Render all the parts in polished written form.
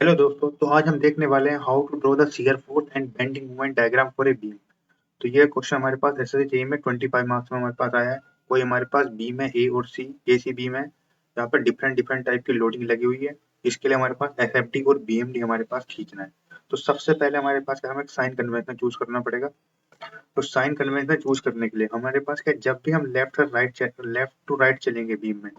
Hello दोस्तों, तो आज हम देखने वाले हैं how to draw the shear force and bending moment diagram for a beam. तो ये क्वेश्चन हमारे पास एसएससी में 25 मार्क्स में हमारे पास आया है। कोई हमारे पास बीम है ए और सी, ए सी बीम है जहाँ पर डिफरेंट डिफरेंट टाइप की लोडिंग लगी हुई है। इसके लिए हमारे पास एसएफडी और बीएमडी हमारे पास खींचना है। तो सबसे पहले हमारे पास क्या, हमें साइन कन्वेंशन चूज करना पड़ेगा। तो साइन कन्वेंशन चूज करने के लिए हमारे पास क्या, जब भी हम लेफ्ट टू राइट चलेंगे बीम में,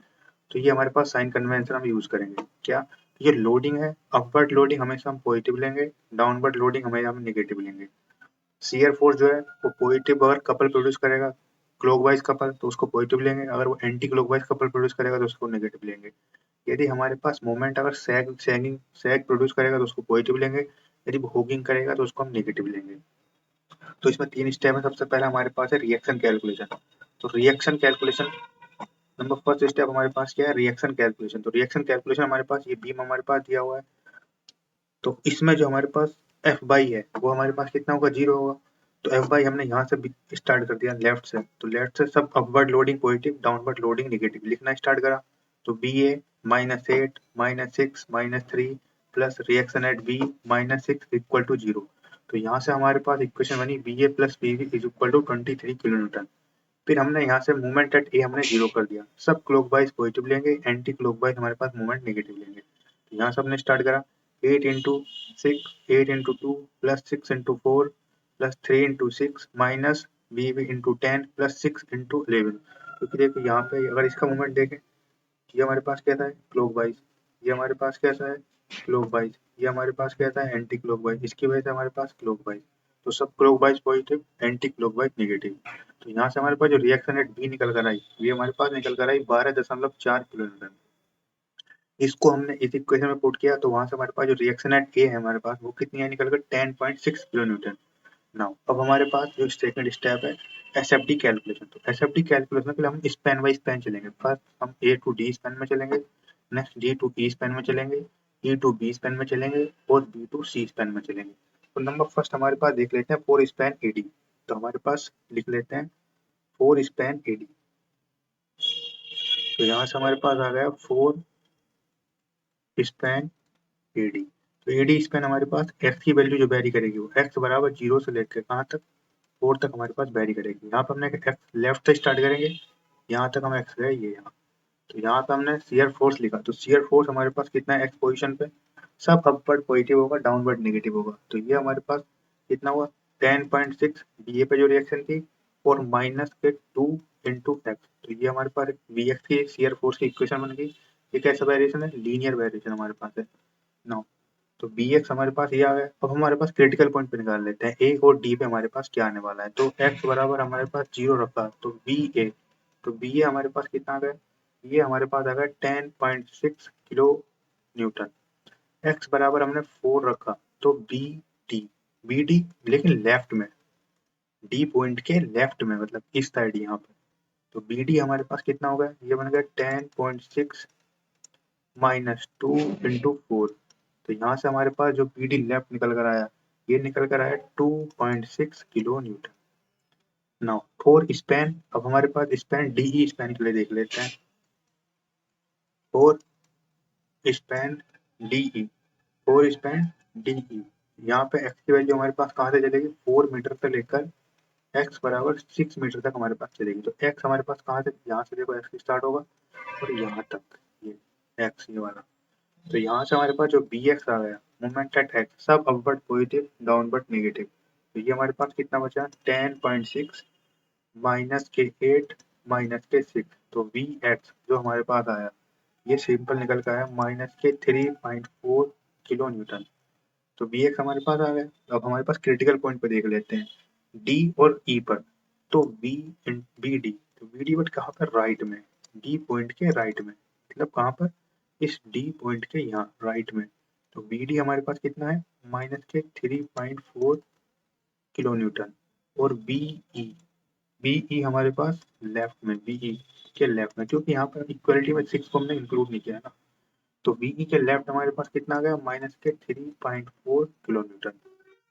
तो ये हमारे पास साइन कन्वेंशन हम यूज करेंगे। क्या, ये लोडिंग है, अपवर्ड लोडिंग हमेशा हम पॉजिटिव लेंगे, डाउनवर्ड लोडिंग हमेशा हम नेगेटिव लेंगे। शियर फोर्स जो है वो पॉजिटिव अगर कपल प्रोड्यूस करेगा, क्लॉकवाइज कपल, तो उसको पॉजिटिव लेंगे। अगर वो एंटी क्लॉकवाइज कपल प्रोड्यूस करेगा तो उसको नेगेटिव लेंगे। यदि हमारे पास मोमेंट अगर सैग प्रोड्यूस करेगा तो उसको पॉजिटिव लेंगे। यदि वो होगिंग करेगा तो उसको हम नेगेटिव लेंगे। तो इसमें 3 स्टेप है। सबसे पहला हमारे पास है रिएक्शन कैलकुलेशन। तो reaction calculation, number first step हमारे पास क्या है, रिएक्शन कैलकुलेशन। तो रिएक्शन कैलकुलेशन हमारे पास, ये बीम हमारे पास दिया हुआ है। तो इसमें जो हमारे पास एफ बाई है वो हमारे पास कितना होगा, 0 होगा। तो एफ बाई हमने यहाँ से स्टार्ट कर दिया लेफ्ट से। तो लेफ्ट से सब upward loading positive, downward loading negative लिखना स्टार्ट करा। तो B A -8 -6 -3 plus reaction at B -6 equal to 0। तो यहाँ से हमारे पास इक्वेशन बनी B A plus B B is equal to 23 kilo newton. फिर हमने यहाँ से मूवमेंट एट ए हमने 0 कर दिया। सब क्लॉकवाइज पॉजिटिव लेंगे, एंटी क्लॉकवाइज हमारे पास मूवमेंट नेगेटिव लेंगे। तो यहाँ से हमने स्टार्ट करा 8 into 6, 8 into 2 plus 6 into 4 plus 3 into 6 minus B B into 10 plus 6 into 11। क्योंकि देखो यहाँ पे अगर इसका मूवमेंट देखें, ये हमारे पास कैसा है, क्लॉकवाइज। ये हमारे पास कैसा है, क्लॉकवाइज। ये हमारे पास कैसा है, एंटी क्लॉकवाइज। इसकी वजह से हमारे पास क्लॉकवाइज। तो सब clockwise positive, anti clockwise negative. तो यहाँ से हमारे पास जो रिएक्शन रेट बी निकल कर आई, ये हमारे पास निकल कर आई 12.4 किलो न्यूटन। इसको हमने इस इक्वेशन में पुट किया तो वहां से हमारे पास जो रिएक्शन एट ए है हमारे पास वो कितनी है, निकल कर 10.6 किलो न्यूटन। नाउ अब हमारे पास जो सेकंड स्टेप है एसएफडी कैलकुलेशन। तो एसएफडी कैलकुलेशन के लिए हम स्पैन बाय स्पैन चलेंगे। फर्स्ट हम ए टू डी स्पैन में चलेंगे, next D to E span में चलेंगे, ई टू बी स्पैन में चलेंगे और बी टू सी स्पैन में चलेंगे। तो नंबर फर्स्ट हमारे पास देख लेते हैं 4 स्पैन एडी। तो हमारे पास लिख लेते हैं 4 स्पैन एडी। तो यहाँ से हमारे पास आ गया 4 स्पैन एडी। तो एडी स्पैन हमारे पास एक्स की वैल्यू जो वेरी करेगी वो एक्स बराबर 0 से लेकर कहाँ तक, 4 तक हमारे पास वेरी करेगी। यहाँ पर हमने एक्स लेफ्ट से स्टार्ट करेंगे, यहाँ तक हम एक्स गए, ये यहाँ। तो यहाँ पे हमने शियर फोर्स लिखा। तो शियर फोर्स हमारे पास कितना है एक्स पोजीशन पे, सब अपवर्ड पॉजिटिव होगा, डाउनवर्ड नेगेटिव होगा। तो ये हमारे पास कितना हुआ 10.6 बी ए पे जो रिएक्शन थी और माइनस के 2 इंटू एक्स। तो ये हमारे पास वी एक्स की शियर फोर्स की इक्वेशन बन गई। ये कैसा वेरिएशन है, लीनियर वेरिएशन हमारे पास है। नाउ तो बी एक्स हमारे पास ये आ गया। अब हमारे पास क्रिटिकल पॉइंट पे निकाल लेते हैं ए और डी पे हमारे पास क्या आने वाला है। तो एक्स बराबर हमारे पास 0 रखा तो बी ए, तो बी ए हमारे पास कितना आ गया, ये हमारे पास आ गया 10.6 किलो न्यूटन। एक्स बराबर हमने 4 रखा तो बी डी, बी डी लेकिन लेफ्ट में, डी पॉइंट के लेफ्ट में मतलब इस साइड यहाँ पे। तो बी डी हमारे पास कितना हो गया, ये बन गया 10.6 माइनस 2 इंटू 4। तो यहाँ से हमारे पास जो बी डी लेफ्ट निकल कर आया, ये निकल कर आया 2.6 kilo Newton. Now four span, अब हमारे पास स्पैन डी स्पैन के लिए देख लेते हैं। For span D, four span D. यहाँ पे एक्स की वैल्यू हमारे पास कहाँ से चलेगी, 4 मीटर से लेकर एक्स बराबर 6 मीटर तक हमारे पास चलेगी। तो एक्स हमारे पास कहाँ से, यहाँ से देखो एक्स स्टार्ट होगा और यहाँ तक ये एक्स ये वाला। तो यहाँ से हमारे पास जो बी एक्स आ गया, मोमेंट एट एक्स, सब अपवर्ड पॉजिटिव, डाउनवर्ड नेगेटिव। तो ये हमारे पास कितना बचा 10.6 माइनस के 8 माइनस के 6। तो वी एक्स जो हमारे पास आया, ये सिंपल निकल कर आया माइनस के 3.4 किलो न्यूटन। तो बी एक्स हमारे पास आ गया। अब हमारे पास क्रिटिकल पॉइंट पे देख लेते हैं डी और ई पर। तो बी बी डी, तो बी डी बट कहाँ पर, राइट में, डी पॉइंट के राइट में, मतलब कहाँ पर, इस डी पॉइंट के यहाँ राइट में। तो बी डी हमारे पास कितना है माइनस के 3.4 किलो न्यूटन। और बीई, बीई हमारे पास लेफ्ट में, बीई के लेफ्ट में, क्योंकि यहाँ पर इक्वलिटी में 6 को हमने इंक्लूड नहीं किया है ना। तो बीई के लेफ्ट हमारे पास कितना आ गया माइनस के 3.4 किलो न्यूटन।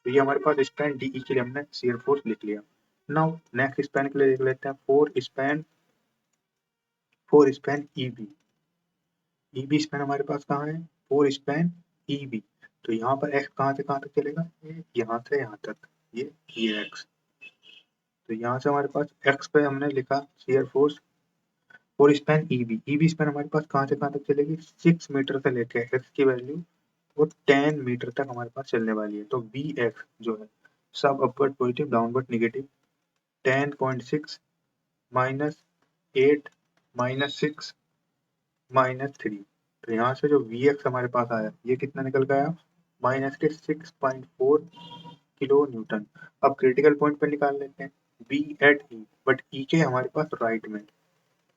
तो ये हमारे पास स्पैन डीई के लिए हमने शियर फोर्स लिख लिया। नाउ नेक्स्ट स्पैन के लिए देख लेते हैं for span EB. EB span हमारे पास कहाँ है, फोर स्पैन ईबी। तो यहाँ पर x कहाँ से कहाँ तक चलेगा, ये यहाँ से यहाँ तक, ये x। तो यहाँ से हमारे पास x पे हमने लिखा शियर फोर्स और स्पैन ईबी स्पैन हमारे पास कहाँ से कहाँ तक चलेगी, 6 मीटर से लेके x की वैल्यू और 10 मीटर तक हमारे पास चलने वाली है। तो बी एक्स जो है सब upward positive downward negative, 10.6 minus 8 minus 6 minus 3। तो यहाँ से जो वी एक्स हमारे पास आया ये कितना निकल के आया, माइनस के 6.4 किलो न्यूटन। अब क्रिटिकल पॉइंट पे निकाल लेते हैं बी एट ई, बट ई के हमारे पास राइट में,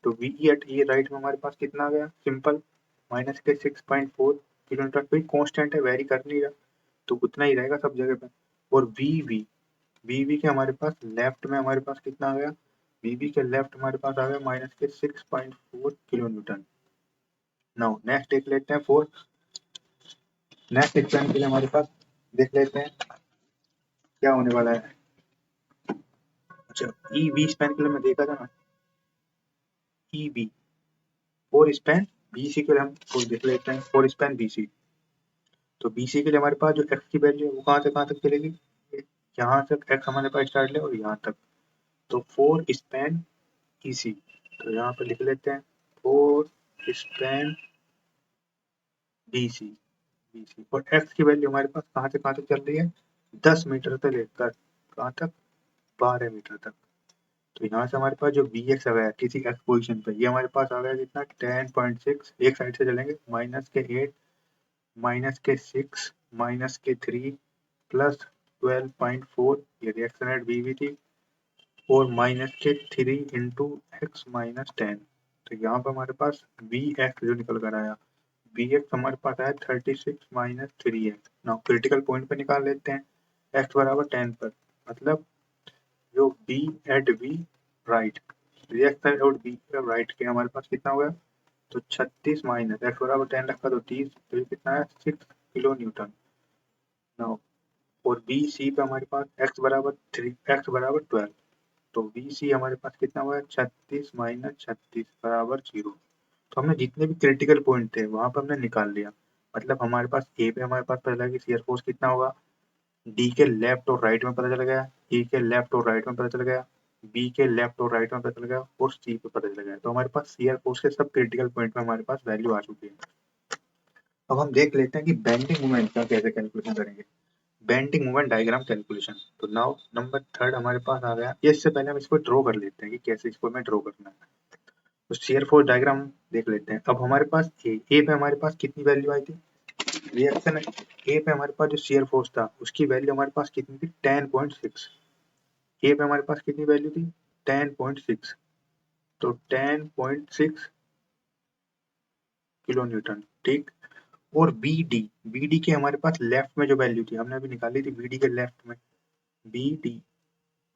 तो वी एट ई राइट में हमारे पास कितना आ गया, सिंपल माइनस के 6.4 किलो न्यूटन। कोई कॉन्स्टेंट है, वेरी कर नहीं रहा, तो उतना ही रहेगा सब जगह पे। और वी के हमारे पास लेफ्ट में हमारे पास कितना आ गया, वी के लेफ्ट हमारे पास आ गया माइनस के 6.4 किलो न्यूटन। नाउ नेक्स्ट देख लेते हैं फोर, नेक्स्ट एग्जाम के लिए हमारे पास देख लेते हैं क्या होने वाला है। अच्छा ई बी स्पैन के लिए मैं देखा था ना, E B for span B C के लिए हम फोर देख लेते हैं, फोर स्पैन बी सी। तो बी सी के लिए हमारे पास जो एक्स की वैल्यू है वो कहाँ से कहाँ तक चलेगी, यहाँ तक एक्स हमारे पास स्टार्ट ले और यहाँ तक, तो फोर स्पैन ई सी। तो यहाँ पे लिख लेते हैं फोर स्पैन बी सी और एक्स की वैल्यू हमारे पास कहाँ से कहाँ तक चल रही है, 10 मीटर से लेकर कहाँ तक, 12 मीटर तक। तो यहाँ से हमारे पास जो बी एक्स आ गया किसी एक्स पोजिशन पे, ये हमारे पास आ गया कितना 10.6, एक साइड से चलेंगे माइनस के 8 माइनस के 6 माइनस के 3 प्लस 12.4, ये रिएक्शन रेट बी थी, और माइनस के 3 इंटू एक्स माइनस 10। तो यहाँ पर हमारे पास बी एक्स जो निकल कर आया, बी एक्स हमारे पास आया 36 minus 3x। Now critical point पे निकाल लेते हैं x बराबर 10 पर, मतलब जो B at B right, reaction और बी राइट के हमारे पास कितना हुआ, तो 36 माइनस एक्स बराबर 10 रखा तो 30, तो ये कितना है 6 किलो न्यूटन। नाउ और बी सी पे हमारे पास x बराबर 3 एक्स बराबर 12, तो बी सी हमारे पास कितना हुआ है 36 माइनस 36 बराबर 0। तो हमने जितने भी क्रिटिकल पॉइंट थे वहां पर हमने निकाल लिया, मतलब हमारे पास ए पे हमारे पास पता चला कि शियर फोर्स कितना होगा, डी के लेफ्ट और राइट में पता चल गया, ई के लेफ्ट और राइट में पता चल गया, बी के लेफ्ट और राइट में पता चल गया, और सी पे पता चल गया। तो हमारे पास शियर फोर्स के सब क्रिटिकल पॉइंट में हमारे पास वैल्यू आ चुकी है। अब हम देख लेते हैं कि बेंडिंग मोमेंट का कैसे कैलकुलेशन करेंगे, बेंडिंग मोमेंट डायग्राम कैलकुलेशन। तो नाउ नंबर थर्ड हमारे पास आ गया, इससे पहले हम इसको ड्रॉ कर लेते हैं कि कैसे इसको हमें ड्रॉ करना है। तो शेयर फोर्स डायग्राम देख लेते हैं। अब हमारे पास ए पे हमारे पास कितनी वैल्यू आई थी, रिएक्शन ए पे हमारे पास जो शेयर फोर्स था उसकी वैल्यू हमारे पास कितनी थी 10.6, ए पे हमारे पास कितनी वैल्यू थी 10.6, तो 10.6 किलो न्यूटन, ठीक। और बी डी के हमारे पास लेफ्ट में जो वैल्यू थी हमने अभी निकाली थी, बी डी के लेफ्ट में, बी डी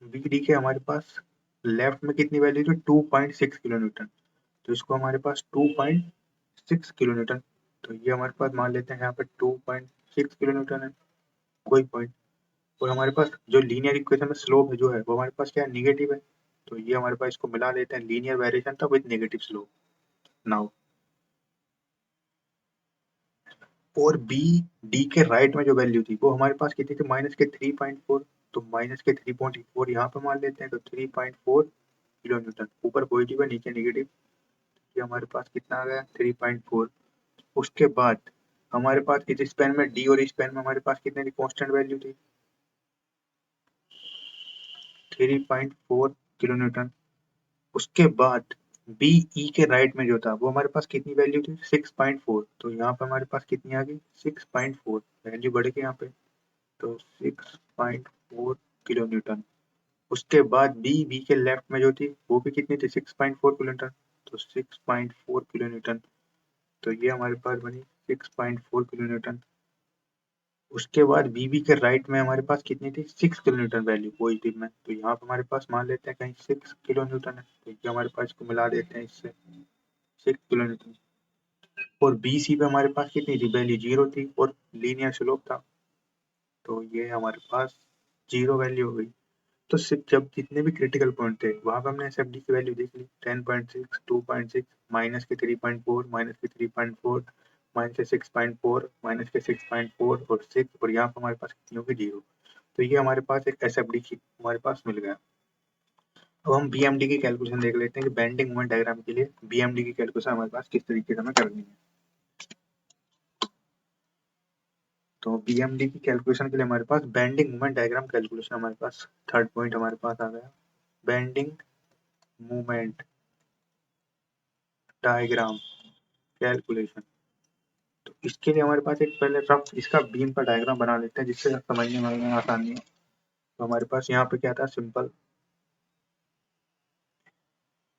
बी डी के हमारे पास लेफ्ट में कितनी वैल्यू थी 2.6 किलो न्यूटन, तो इसको हमारे पास 2.6 किलो न्यूटन, तो ये हमारे पास मान लेते हैं यहाँ पे 2.6 किलो न्यूटन है, कोई पॉइंट। और हमारे पास जो लीनियर इक्वेशन में स्लोप है जो है वो हमारे पास क्या है, निगेटिव है, तो ये हमारे पास इसको मिला लेते हैं, लीनियर वेरिएशन था विद नेगेटिव स्लोप। नाउ और बी डी के राइट में जो वैल्यू थी वो हमारे पास कितनी थी माइनस के 3.4, तो माइनस के 3.4 यहाँ पे मान लेते हैं, तो 3.4 किलो न्यूटन, ऊपर पॉजिटिव है नीचे नेगेटिव, ये हमारे पास कितना आ गया 3.4। उसके बाद हमारे पास इस स्पेन में डी और स्पेन में हमारे पास कितने की कांस्टेंट वैल्यू थी 3.4 किलो न्यूटन। उसके बाद बी ई के राइट में जो था वो हमारे पास कितनी वैल्यू थी 6.4, तो यहाँ पे हमारे पास कितनी आ गई 6.4, वैल्यू बढ़ गई यहाँ पे, तो 6.4 किलो न्यूटन। उसके बाद बी के लेफ्ट में जो थी वो भी कितनी थी 6.4 किलो न्यूटन, तो 6.4 किलो न्यूटन, तो ये हमारे पास बनी 6.4 किलो न्यूटन। उसके बाद बीबी के राइट में हमारे पास कितनी थी 6 किलो न्यूटन वैल्यू पॉजिटिव में, तो यहाँ पे हमारे पास मान लेते हैं कहीं 6 किलो न्यूटन है, तो ये हमारे पास इसको मिला देते हैं इससे 6 किलो न्यूटन। और बी सी पे हमारे पास कितनी थी वैल्यू 0 थी और लीनियर स्लोप था, तो ये हमारे पास 0 वैल्यू हो गई। तो सिर्फ जब जितने भी क्रिटिकल पॉइंट थे वहां पर हमने एस एफ डी की वैल्यू देख ली 10.6 2.6 माइनस के 3.4 माइनस के 3.4 -6.4, -6.4 और 6 और यहाँ पर हमारे पास कितनी होगी 0। तो ये हमारे पास एक SFD की हमारे पास मिल गया। अब हम BMD की कैलकुलेशन देख लेते हैं कि बेंडिंग मोमेंट डायग्राम के लिए BMD की कैलकुलेशन हमारे पास किस तरीके से हमें करनी है। तो BMD की कैलकुलेशन के लिए हमारे पास बेंडिंग मोमेंट डायग्राम कैलकुलेशन हमारे पास थर्ड पॉइंट हमारे पास आ गया, बेंडिंग मोमेंट डायग्राम कैलकुलेशन। तो इसके लिए हमारे पास एक पहले रफ इसका बीम का डायग्राम बना लेते हैं जिससे समझने में आसानी है। तो हमारे पास यहाँ पे क्या था, सिंपल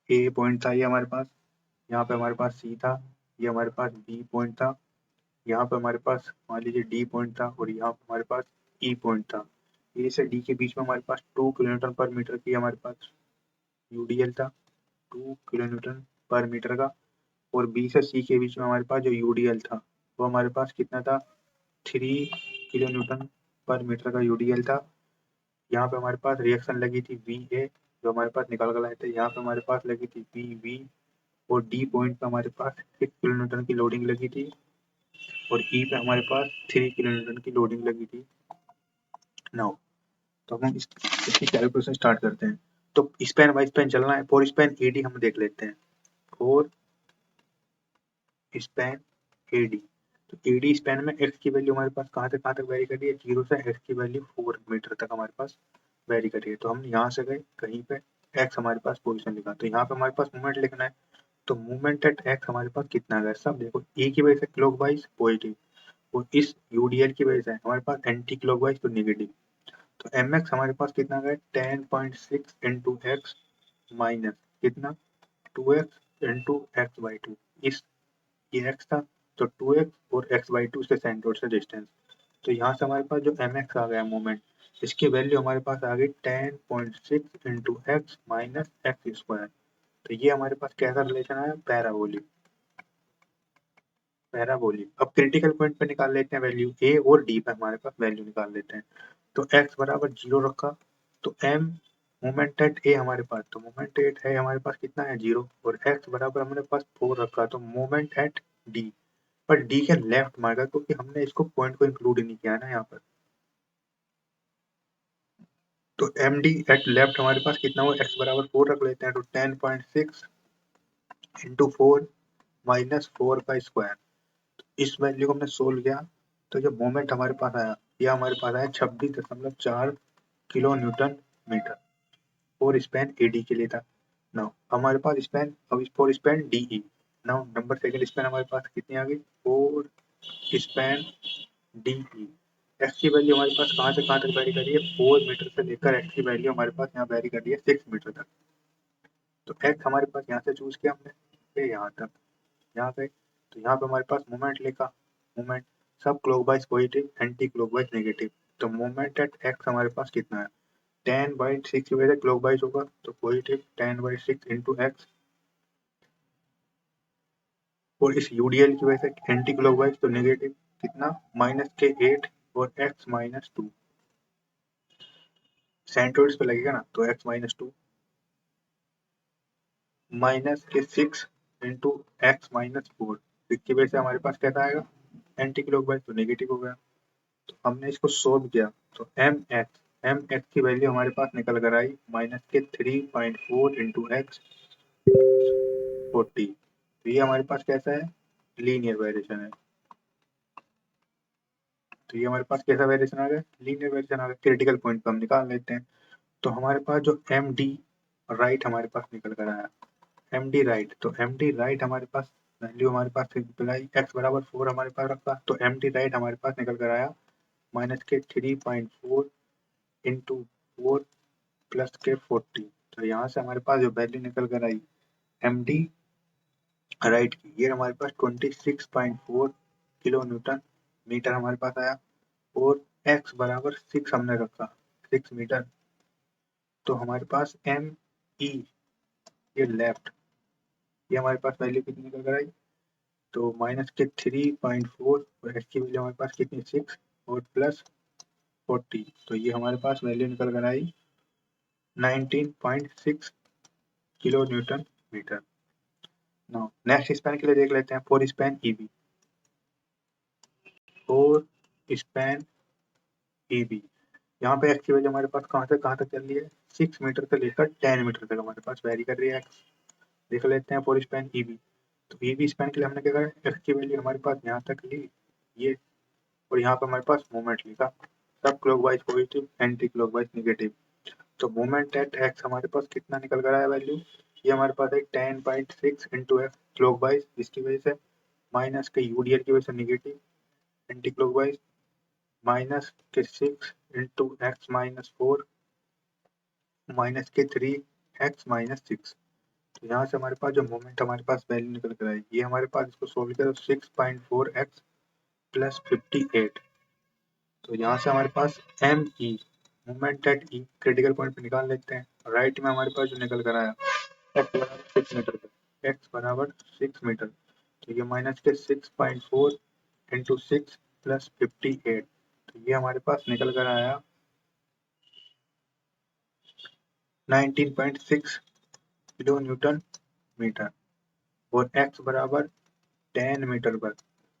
ए पॉइंट था, ये हमारे पास, यहाँ पे हमारे पास सी था, ये हमारे पास बी पॉइंट था, यहाँ पे हमारे पास मान लीजिए डी पॉइंट था और यहाँ पे हमारे पास ई पॉइंट था। ए से डी के बीच में हमारे पास 2 किलोन्यूटन पर मीटर की हमारे पास यूडीएल था, 2 किलोन्यूटन पर मीटर का। और बी से सी के बीच में हमारे पास जो यूडीएल था वो हमारे पास कितना था, 3 किलोन्यूटन पर मीटर का यूडीएल था। यहाँ पे हमारे पास रिएक्शन लगी थी VA जो हमारे पास निकाल कर आए थे, यहाँ पे हमारे पास लगी थी VB और डी पॉइंट पे हमारे पास 6 किलोन्यूटन की लोडिंग लगी थी और ई पे हमारे पास 3 किलोन्यूटन की लोडिंग लगी थी। नाउ तो हम इसकी कैलकुलेशन स्टार्ट करते हैं। तो स्पैन बाय स्पैन चलना है। फोर स्पैन एडी हम देख लेते हैं, फोर स्पैन एडी। तो एडी स्पैन में एक्स की वैल्यू हमारे पास कहाँ से कहाँ तक वेरी कर रही है, 0 से एक्स की वैल्यू 4 मीटर तक हमारे पास वेरी कर रही है। तो हम यहाँ से गए कहीं पे एक्स हमारे पास पोजीशन लिखा, तो यहाँ पे हमारे पास मूवमेंट लिखना है। तो मूवमेंट एट एक्स हमारे पास कितना है, सब देखो ए की वजह से क्लॉकवाइज पॉजिटिव और इस यूडीएल की वजह से हमारे पास एंटी क्लॉकवाइज तो नेगेटिव। तो एम एक्स हमारे पास कितना गया, 10.6 इंटू एक्स माइनस कितना 2x into x by two. इस ये एक्स था तो 2x और x बाई टू से सेंटर से डिस्टेंस। तो यहाँ से हमारे पास जो एम एक्स आ गया मोमेंट, इसकी वैल्यू हमारे पास आ गई 10.6 into x minus x square. तो ये हमारे पास कैसा रिलेशन आया, पैराबोलिक। पैराबोलिक। अब क्रिटिकल पॉइंट पे निकाल लेते हैं वैल्यू, ए और डी पे हमारे पास वैल्यू निकाल लेते हैं। तो x बराबर 0 रखा, तो m मोमेंट एट ए हमारे पास, तो मोमेंट एट है हमारे पास कितना है 0 और x बराबर हमारे पास 4 रखा, तो मोमेंट एट डी। पर डी के लेफ्ट मार्गा क्योंकि हमने इसको पॉइंट को इंक्लूड नहीं किया ना यहाँ पर। तो एम डी एट लेफ्ट हमारे पास कितना हुआ, x बराबर 4 रख लेते हैं, तो 10.6 इंटू 4 माइनस 4 का स्क्वायर। इस वैल्यू को हमने सोल्व किया तो जो मोमेंट हमारे पास आया, यह हमारे पास आया 26.4 kilo newton metre. For span AD के लिए था। नाउ हमारे पास स्पैन, अब for span DE. Now number second span हमारे पास कितनी आ गई, फोर स्पैन डीई। एक्स की वैल्यू हमारे पास कहाँ से कहाँ तक वेरी कर रही है, 4 मीटर से लेकर एक्स की वैल्यू हमारे पास यहाँ वेरी कर रही है 6 मीटर तक। तो एक्स हमारे पास यहाँ से चूज किया हमने, ये यहाँ तक, यहाँ पे। तो यहाँ पे हमारे पास मोमेंट लिखा, मोमेंट सब clockwise positive anti clockwise negative. तो मोमेंट एट एक्स हमारे पास कितना है, 10/6 की वजह से क्लॉकवाइज होगा तो पॉजिटिव 10/6 इंटू एक्स, और इस यूडीएल की वजह से एंटी क्लॉकवाइज तो नेगेटिव कितना -8 और एक्स -2 सेंट्रोइड्स पे लगेगा ना, तो x-2 -6 इंटू x-4। इसकी वजह से हमारे पास कैसा आएगा, एंटी क्लॉकवाइज तो नेगेटिव हो गया। तो हमने इसको सोल्व किया तो एम एक्स की वैल्यू हमारे पास निकल कर आई -3.4 इंटू एक्स 40। तो ये हमारे पास कैसा है, लीनियर वेरिएशन है। तो ये हमारे पास कैसा वेरिएशन आ गया, लीनियर वेरिएशन आ गया। क्रिटिकल पॉइंट पे हम निकाल लेते हैं। तो हमारे पास जो एम डी राइट हमारे पास निकल कर आया, एम डी राइट, तो एम डी राइट हमारे पास वैल्यू हमारे पास सिंपल आई, एक्स बराबर 4 हमारे पास रखा, तो एम डी राइट हमारे पास निकल कर आया -3.4 इंटू 4 प्लस के 40। तो यहाँ से हमारे पास जो वैल्यू निकल कर आई एम डी राइट की, ये हमारे पास 26.4 किलो न्यूटन मीटर हमारे पास आया। और x बराबर 6 हमने रखा, 6 मीटर। तो हमारे पास एम ई, ये लेफ्ट, ये हमारे पास वैल्यू कितनी निकल कर आई, तो -3.4 और x की वैल्यू हमारे पास कितनी 6 और प्लस 40। तो ये हमारे पास वैल्यू निकल कर आई 19.6 kilo newton metre. Now next span के लिए देख लेते हैं, for span EB. 4 span E B. यहाँ पे एक्स की वैल्यू हमारे पास कहाँ से कहाँ तक चल रही है, 6 मीटर से लेकर 10 मीटर तक हमारे पास वेरी कर रही है एक्स। देख लेते हैं 4 स्पैन ई बी। तो ई बी स्पैन के लिए हमने क्या करा, एक्स की वैल्यू हमारे पास यहाँ तक ली ये, और यहाँ पे हमारे पास मोमेंट लिखा, सब clockwise positive, anti clockwise negative. तो मोमेंट एट एक्स हमारे पास कितना निकल कर आया वैल्यू, ये हमारे पास है 10.6 इंटू एक्स क्लॉकवाइज, जिसकी वजह से माइनस के यूडीएल की वजह से नेगेटिव, एंटी क्लॉकवाइज माइनस के 6 इंटू एक्स माइनस 4 माइनस के 3 एक्स माइनस 6। तो यहाँ से हमारे पास जो मोमेंट हमारे पास वैल्यू निकल कर आई, ये हमारे पास इसको सोल्व करो 6.4 एक्स प्लस 58। तो यहाँ से हमारे पास M E moment at E critical point पे निकाल लेते हैं। राइट में हमारे पास जो निकल कर आया एक्स बराबर 6 मीटर पर, एक्स बराबर 6 मीटर, तो ये माइनस के 6.4 इंटू 6 प्लस 58। तो ये हमारे पास निकल कर आया 19.6 किलो न्यूटन मीटर, और x बराबर 10 मीटर पर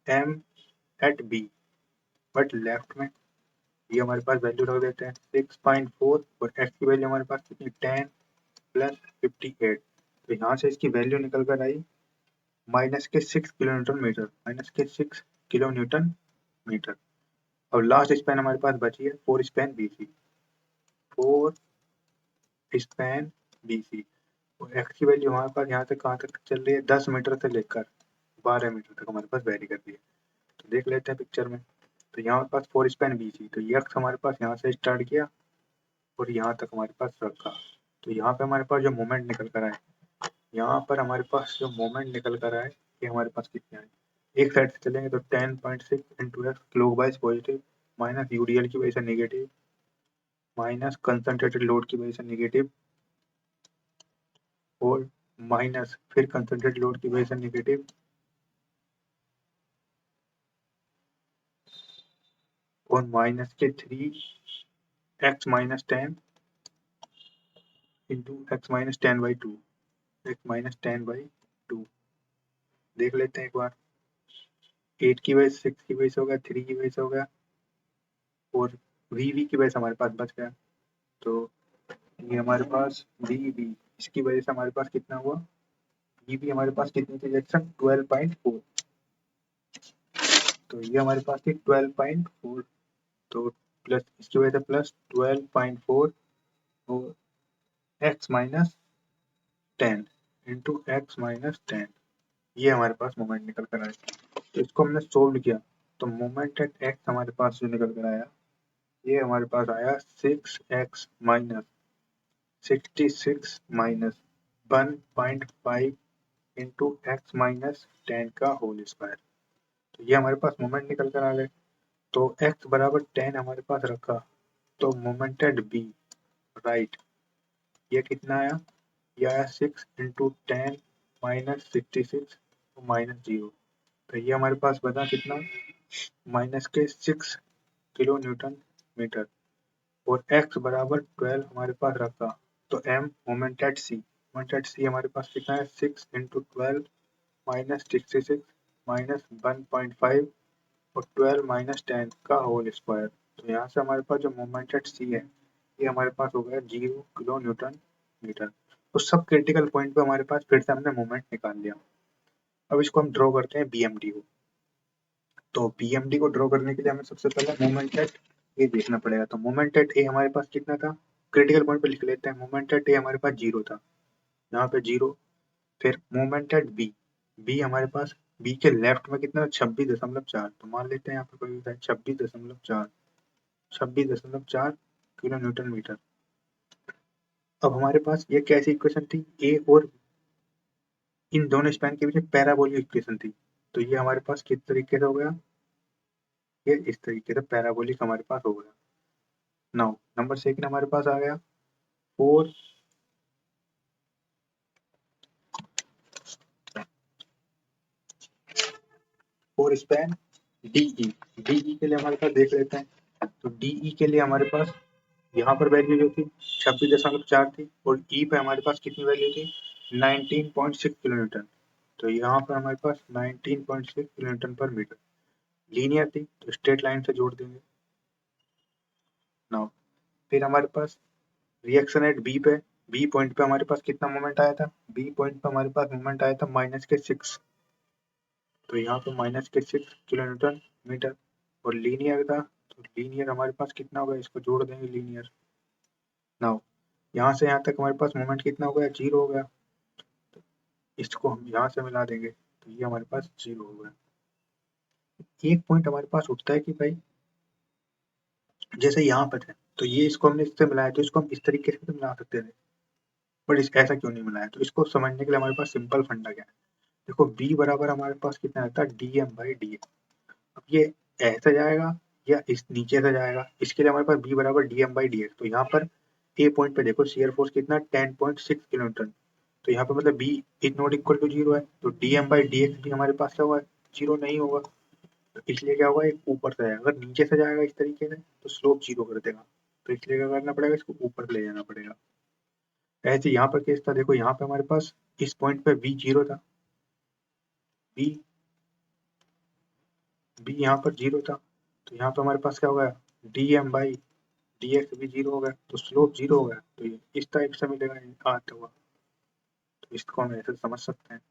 m at b, but left में ये हमारे पास वैल्यू रख देते हैं 6.4, और x की वैल्यू हमारे पास कितनी 10 प्लस 58। तो यहाँ से इसकी वैल्यू निकल कर आई माइनस के 6 किलो न्यूटन मीटर, माइनस के 6 किलो न्यूटन मीटर। अब लास्ट स्पैन हमारे पास बची है 4 span B C, 4 span B C, और एक्स की वैल्यू हमारे पास यहाँ से कहाँ तक चल रही है, 10 मीटर से लेकर 12 मीटर तक हमारे पास वेरी कर रही है। तो देख लेते हैं पिक्चर में। तो यहाँ हमारे पास 4 स्पैन बी सी, तो ये एक्स हमारे पास यहाँ से स्टार्ट किया और यहाँ तक हमारे पास रखा। तो यहाँ पे हमारे पास जो मोमेंट निकल कर आए, यहाँ पर हमारे पास जो मोमेंट निकल कर आए, ये हमारे पास कितने आए, एक साइड से चलेंगे तो 10.6 into x clockwise positive, minus UDL की वजह से नेगेटिव, माइनस कंसंट्रेटेड लोड की वजह से नेगेटिव, और माइनस फिर कंसंट्रेटेड लोड की वजह से नेगेटिव, और माइनस के 3 x minus 10 into x minus 10 by 2, x minus 10 by 2। देख लेते हैं एक बार, 8 की वजह से 6 की वजह से हो गया, 3 की वजह से हो गया, और वी की वजह से हमारे पास बच गया। तो ये हमारे पास वी इसकी वजह से हमारे पास कितना हुआ, वी हमारे पास कितनी थी रिएक्शन 12.4, तो ये हमारे पास थी 12.4, तो प्लस इसकी वजह से प्लस 12.4 और x minus 10 into x minus 10, ये हमारे पास मोमेंट निकल कर आया। तो इसको हमने सोल्व किया, तो मोमेंट एट एक्स हमारे पास जो निकल कर आया, ये हमारे पास आया 6x minus 66 minus 1.5 into x minus 10 का होल स्क्वायर। तो ये हमारे पास मोमेंट निकल कर आ गए। तो x बराबर 10 हमारे पास रखा, तो मोमेंट एट बी राइट, ये कितना आया, ये आया 6 इंटू 10 माइनस 66 माइनस 0। तो ये हमारे पास बचा कितना, माइनस के 6 किलो न्यूटन मीटर, और x बराबर 12 हमारे पास रखा। तो m मोमेंट एट सी हमारे पास कितना है, 6 इंटू 12 माइनस 66 माइनस 1.5 और 12 माइनस 10 का होल स्क्वायर। तो यहाँ से हमारे पास जो मोमेंट एट सी है, ये हमारे पास हो गया 0 किलो न्यूटन मीटर। तो सब क्रिटिकल पॉइंट पे हमारे पास फिर से हमने मोमेंट निकाल लिया। अब इसको हम ड्रॉ करते हैं बीएमडी को। तो बीएमडी को ड्रॉ करने के लिए हमें सबसे पहले मोमेंट एट ए देखना पड़ेगा। तो मोमेंट एट ए हमारे पास कितना था, क्रिटिकल पॉइंट पे लिख लेते हैं, मोमेंट एट ए हमारे पास 0 था, यहाँ पे 0। फिर मोमेंट एट बी, बी हमारे पास बी के लेफ्ट में कितना 26.4, तो मान लेते हैं यहाँ पे कोई 26.4, 26.4 किलो न्यूटन मीटर। अब हमारे पास ये कैसी इक्वेशन थी, ए और इन दोनों स्पैन के बीच पैराबोलिक इक्वेशन थी। तो ये हमारे पास किस तरीके से हो गया, ये इस तरीके से पैराबोलिक हमारे पास हो गया। नाउ नंबर सेकंड हमारे पास आ गया 4 स्पैन डीई। डीई के लिए हमारे पास देख लेते हैं। तो डीई के लिए हमारे पास यहाँ पर वैल्यू जो थी 26.4 थी, और ई पे हमारे पास कितनी वैल्यू थी 19.6 किलो न्यूटन। तो यहाँ पर हमारे पास 19.6 किलो न्यूटन पर मीटर। लीनियर थी तो स्ट्रेट लाइन से जोड़ देंगे। नाउ फिर हमारे पास रिएक्शन एट बी पे, बी पॉइंट पे हमारे पास कितना मोमेंट आया था, बी पॉइंट पे हमारे पास मोमेंट आया था -6, तो यहाँ पे -6 किलो न्यूटन मीटर। और लीनियर था तो लीनियर हमारे पास कितना होगा, इसको जोड़ देंगे लीनियर। नाउ यहाँ से यहाँ तक हमारे पास मोमेंट कितना हो गया, 0 हो गया, तो इसको हम यहाँ से मिला देंगे तो ये हमारे पास 0 हो गया। एक पॉइंट हमारे पास उठता है कि भाई जैसे यहाँ पर है तो ये इसको हमने इससे मिलाया तो इसको हम इस तरीके से मिला सकते थे, बट इस ऐसा क्यों नहीं मिलाया, तो इसको समझने के लिए हमारे पास सिंपल फंडा क्या है। देखो b बराबर हमारे पास कितना रहता है, dm/dx। अब ये ऐसा जाएगा या इस नीचे से जाएगा, इसके लिए हमारे पास b बराबर dm/dx। तो यहाँ पर a पॉइंट पे देखो शियर फोर्स कितना 10.6 किलो न्यूटन, तो यहाँ पे मतलब b is not equal to 0 है, तो dm/dx भी हमारे पास क्या होगा, 0 नहीं होगा। तो इसलिए क्या होगा, एक ऊपर से जाएगा, अगर नीचे से जाएगा इस तरीके से तो स्लोप 0 कर देगा, तो इसलिए क्या करना पड़ेगा, इसको ऊपर ले जाना पड़ेगा। ऐसे यहाँ पर केस था, देखो यहाँ पे हमारे पास इस पॉइंट पे b 0 था, b यहाँ पर 0 था, तो यहाँ पे हमारे पास क्या होगा, dm/dx भी 0 हो गया, तो स्लोप 0 हो गया, तो ये इस टाइप से मिलेगा, ये आते हुआ। तो इसको हम ऐसे समझ सकते हैं।